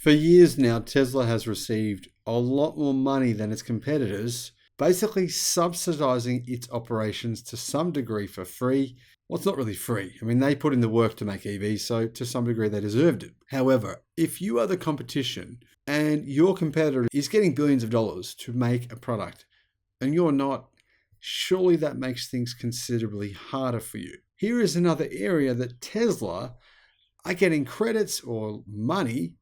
For years now, Tesla has received a lot more money than its competitors, basically subsidizing its operations to some degree for free. Well, it's not really free. I mean, they put in the work to make EVs, so to some degree they deserved it. However, if you are the competition and your competitor is getting billions of dollars to make a product and you're not, surely that makes things considerably harder for you. Here is another area that Tesla are getting credits or money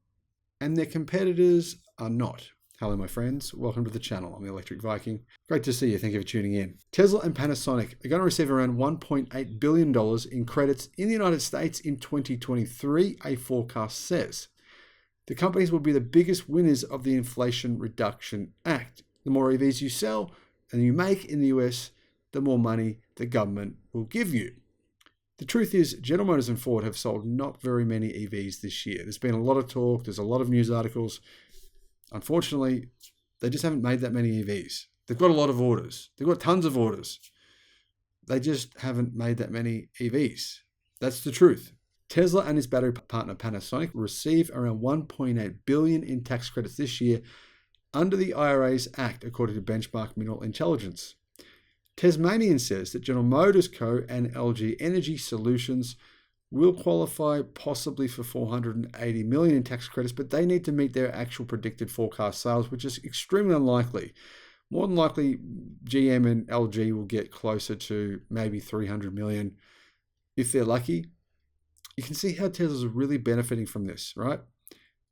and their competitors are not. Hello, my friends. Welcome to the channel. I'm the Electric Viking. Great to see you. Thank you for tuning in. Tesla and Panasonic are going to receive around $1.8 billion in credits in the United States in 2023, a forecast says. The companies will be the biggest winners of the Inflation Reduction Act. The more EVs you sell and you make in the US, the more money the government will give you. The truth is, General Motors and Ford have sold not very many EVs this year. There's been a lot of talk. There's a lot of news articles. Unfortunately, they just haven't made that many EVs. They've got a lot of orders. They've got tons of orders. They just haven't made that many EVs. That's the truth. Tesla and its battery partner Panasonic receive around $1.8 billion in tax credits this year under the IRA's Act, according to Benchmark Mineral Intelligence. Tasmanian says that General Motors Co. and LG Energy Solutions will qualify possibly for $480 million in tax credits, but they need to meet their actual predicted forecast sales, which is extremely unlikely. More than likely, GM and LG will get closer to maybe $300 million if they're lucky. You can see how Tesla's really benefiting from this, right?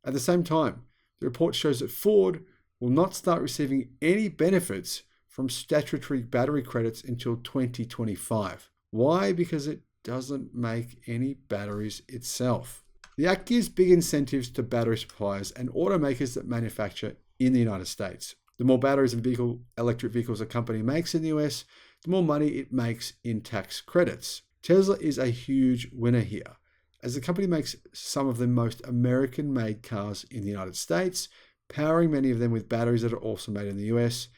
At the same time, the report shows that Ford will not start receiving any benefits from statutory battery credits until 2025. Why? Because it doesn't make any batteries itself. The Act gives big incentives to battery suppliers and automakers that manufacture in the United States. The more batteries and electric vehicles a company makes in the US, the more money it makes in tax credits. Tesla is a huge winner here, as the company makes some of the most American-made cars in the United States, powering many of them with batteries that are also made in the US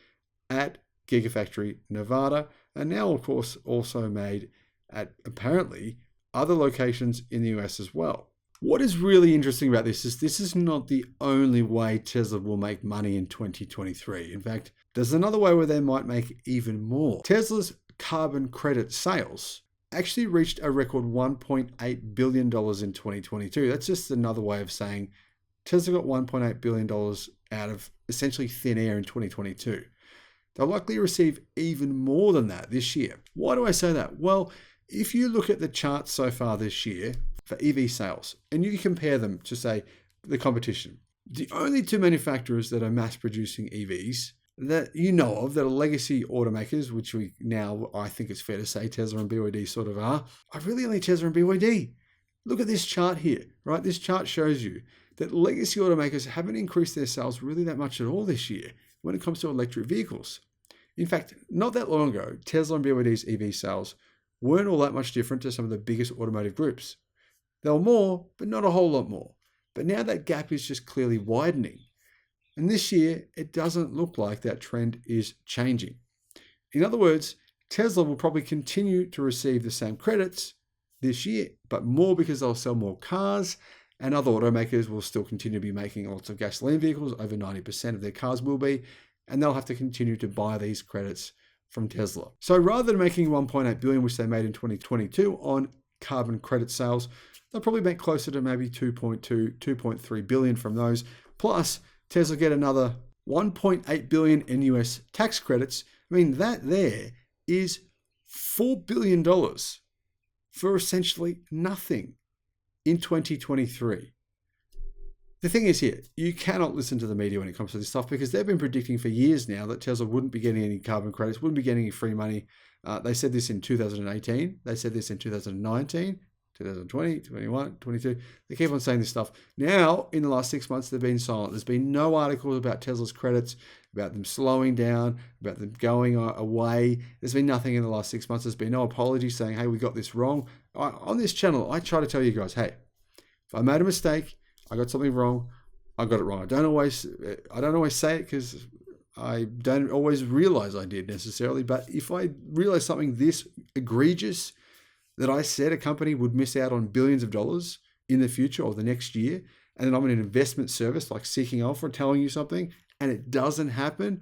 at Gigafactory, Nevada, and now, of course, also made at apparently other locations in the US as well. What is really interesting about this is not the only way Tesla will make money in 2023. In fact, there's another way where they might make even more. Tesla's carbon credit sales actually reached a record $1.8 billion in 2022. That's just another way of saying Tesla got $1.8 billion out of essentially thin air in 2022. They'll likely receive even more than that this year. Why do I say that? Well, if you look at the charts so far this year for EV sales, and you compare them to, say, the competition, the only two manufacturers that are mass producing EVs that you know of that are legacy automakers, which we now, I think it's fair to say Tesla and BYD sort of are really only Tesla and BYD. Look at this chart here, right? This chart shows you that legacy automakers haven't increased their sales really that much at all this year when it comes to electric vehicles. In fact, not that long ago, Tesla and BYD's EV sales weren't all that much different to some of the biggest automotive groups. They were more, but not a whole lot more. But now that gap is just clearly widening. And this year, it doesn't look like that trend is changing. In other words, Tesla will probably continue to receive the same credits this year, but more because they'll sell more cars, and other automakers will still continue to be making lots of gasoline vehicles. Over 90% of their cars will be, and they'll have to continue to buy these credits from Tesla. So rather than making $1.8 billion, which they made in 2022 on carbon credit sales, they'll probably make closer to maybe $2.3 billion from those. Plus, Tesla get another $1.8 billion in US tax credits. I mean, that there is $4 billion for essentially nothing in 2023. The thing is here, you cannot listen to the media when it comes to this stuff because they've been predicting for years now that Tesla wouldn't be getting any carbon credits, wouldn't be getting any free money. They said this in 2018. They said this in 2019, 2020, 21, 22. They keep on saying this stuff. Now, in the last 6 months, they've been silent. There's been no articles about Tesla's credits, about them slowing down, about them going away. There's been nothing in the last 6 months. There's been no apology saying, hey, we got this wrong. On this channel, I try to tell you guys, hey, if I made a mistake, I got something wrong, I got it wrong. I don't always say it because I don't always realize I did necessarily. But if I realize something this egregious, that I said a company would miss out on billions of dollars in the future or the next year, and then I'm in an investment service like Seeking Alpha telling you something and it doesn't happen,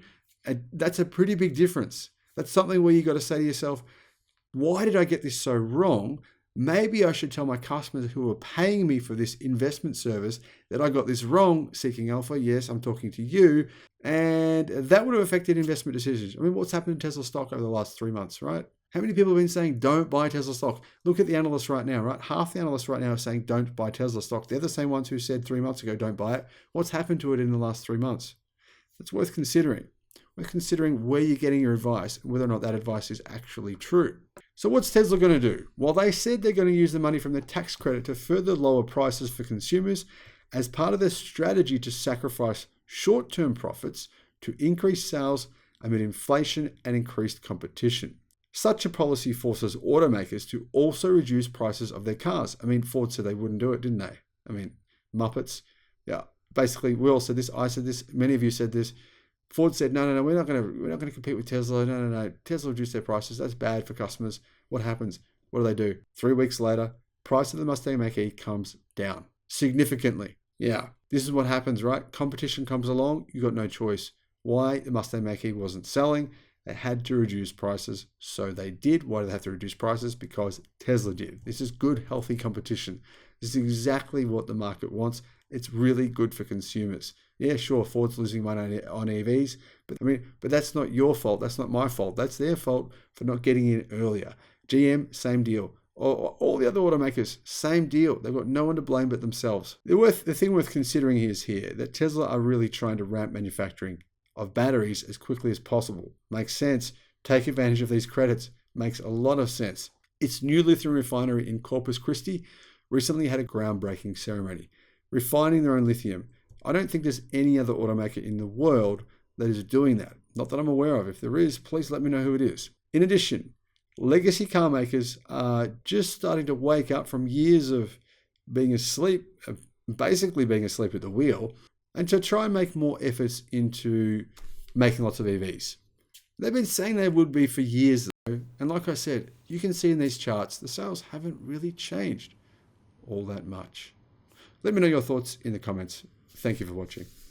that's a pretty big difference. That's something where you got to say to yourself, why did I get this so wrong? Maybe I should tell my customers who are paying me for this investment service that I got this wrong, Seeking Alpha. Yes, I'm talking to you. And that would have affected investment decisions. I mean, what's happened to Tesla stock over the last 3 months, right? How many people have been saying, don't buy Tesla stock? Look at the analysts right now, right? Half the analysts right now are saying, don't buy Tesla stock. They're the same ones who said 3 months ago, don't buy it. What's happened to it in the last 3 months? It's worth considering. We're considering where you're getting your advice and whether or not that advice is actually true. So what's Tesla going to do? Well, they said they're going to use the money from the tax credit to further lower prices for consumers as part of their strategy to sacrifice short-term profits to increase sales amid inflation and increased competition. Such a policy forces automakers to also reduce prices of their cars. I mean, Ford said they wouldn't do it, didn't they? I mean, Muppets. Yeah, basically, we all said this. I said this. Many of you said this. Ford said, no, we're not going to compete with Tesla. No. Tesla reduced their prices. That's bad for customers. What happens? What do? 3 weeks later, price of the Mustang Mach-E comes down significantly. Yeah, this is what happens, right? Competition comes along. You got no choice. Why? The Mustang Mach-E wasn't selling. They had to reduce prices. So they did. Why do they have to reduce prices? Because Tesla did. This is good, healthy competition. This is exactly what the market wants. It's really good for consumers. Yeah, sure, Ford's losing money on EVs, but that's not your fault. That's not my fault. That's their fault for not getting in earlier. GM, same deal. All the other automakers, same deal. They've got no one to blame but themselves. The thing worth considering is here that Tesla are really trying to ramp manufacturing of batteries as quickly as possible. Makes sense. Take advantage of these credits. Makes a lot of sense. Its new lithium refinery in Corpus Christi recently had a groundbreaking ceremony, refining their own lithium. I don't think there's any other automaker in the world that is doing that. Not that I'm aware of. If there is, please let me know who it is. In addition, legacy car makers are just starting to wake up from years of being asleep, basically being asleep at the wheel, and to try and make more efforts into making lots of EVs. They've been saying they would be for years, though, and like I said, you can see in these charts, the sales haven't really changed all that much. Let me know your thoughts in the comments. Thank you for watching.